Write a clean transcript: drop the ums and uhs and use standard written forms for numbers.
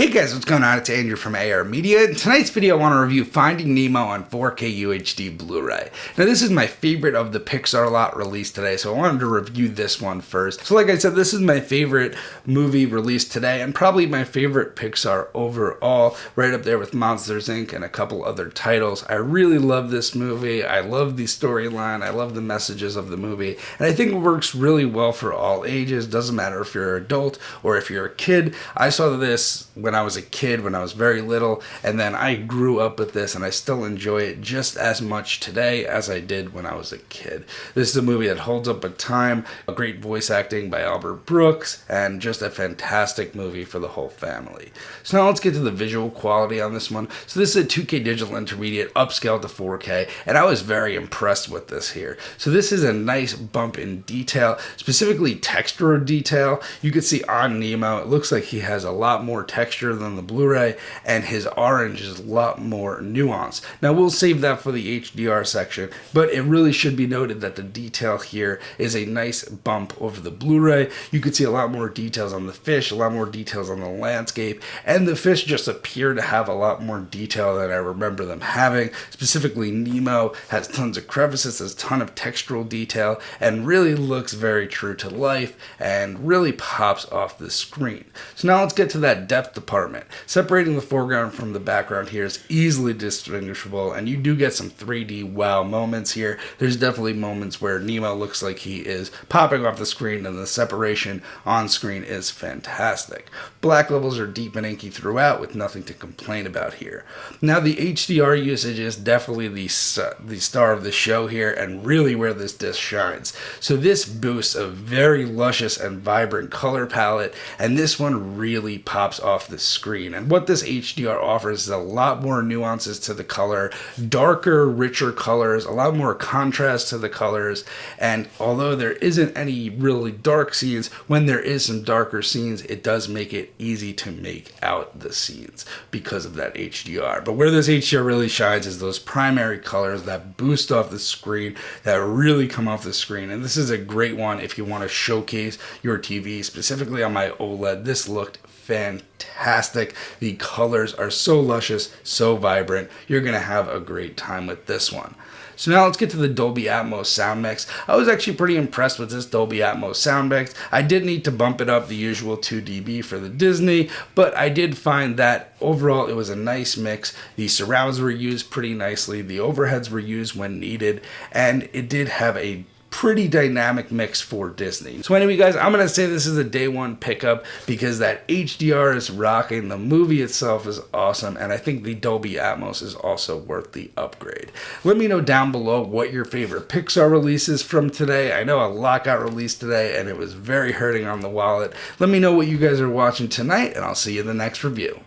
Hey guys, what's going on? It's Andrew from AR Media. In tonight's video, I want to review Finding Nemo on 4K UHD Blu-ray. Now, this is my favorite of the Pixar lot released today, so I wanted to review this one first. So like I said, this is my favorite movie released today, and probably my favorite Pixar overall, right up there with Monsters, Inc. and a couple other titles. I really love this movie. I love the storyline. I love the messages of the movie, and I think it works really well for all ages. Doesn't matter if you're an adult or if you're a kid. I saw this when I was a kid, when I was very little, and then I grew up with this, and I still enjoy it just as much today as I did when I was a kid. This is a movie that holds up with time, a great voice acting by Albert Brooks, and just a fantastic movie for the whole family. So now let's get to the visual quality on this one. So this is a 2K digital intermediate upscaled to 4K, and I was very impressed with this here. So this is a nice bump in detail, specifically textural detail. You can see on Nemo, it looks like he has a lot more texture than the Blu-ray, and his orange is a lot more nuanced. Now we'll save that for the HDR section, but it really should be noted that the detail here is a nice bump over the Blu-ray. You could see a lot more details on the fish, a lot more details on the landscape, and the fish just appear to have a lot more detail than I remember them having. Specifically, Nemo has tons of crevices, has a ton of textural detail, and really looks very true to life and really pops off the screen. So now let's get to that depth department. Separating the foreground from the background here is easily distinguishable, and you do get some 3D wow moments here. There's definitely moments where Nemo looks like he is popping off the screen, and the separation on screen is fantastic. Black levels are deep and inky throughout, with nothing to complain about here. Now the HDR usage is definitely the star of the show here, and really where this disc shines. So this boosts a very luscious and vibrant color palette, and this one really pops off the screen. And what this HDR offers is a lot more nuances to the color, darker, richer colors, a lot more contrast to the colors, and although there isn't any really dark scenes, when there is some darker scenes, it does make it easy to make out the scenes because of that HDR. But where this HDR really shines is those primary colors that boost off the screen, that really come off the screen. And this is a great one if you want to showcase your TV. Specifically on my OLED, this looked fantastic. The colors are so luscious, so vibrant. You're going to have a great time with this one. So now let's get to the Dolby Atmos sound mix. I was actually pretty impressed with this Dolby Atmos sound mix. I did need to bump it up the usual 2 dB for the Disney, but I did find that overall it was a nice mix. The surrounds were used pretty nicely, the overheads were used when needed, and it did have a pretty dynamic mix for Disney. So anyway guys, I'm going to say this is a day one pickup because that HDR is rocking, the movie itself is awesome, and I think the Dolby Atmos is also worth the upgrade. Let me know down below what your favorite Pixar releases from today. I know a lot got released today and it was very hurting on the wallet. Let me know what you guys are watching tonight, and I'll see you in the next review.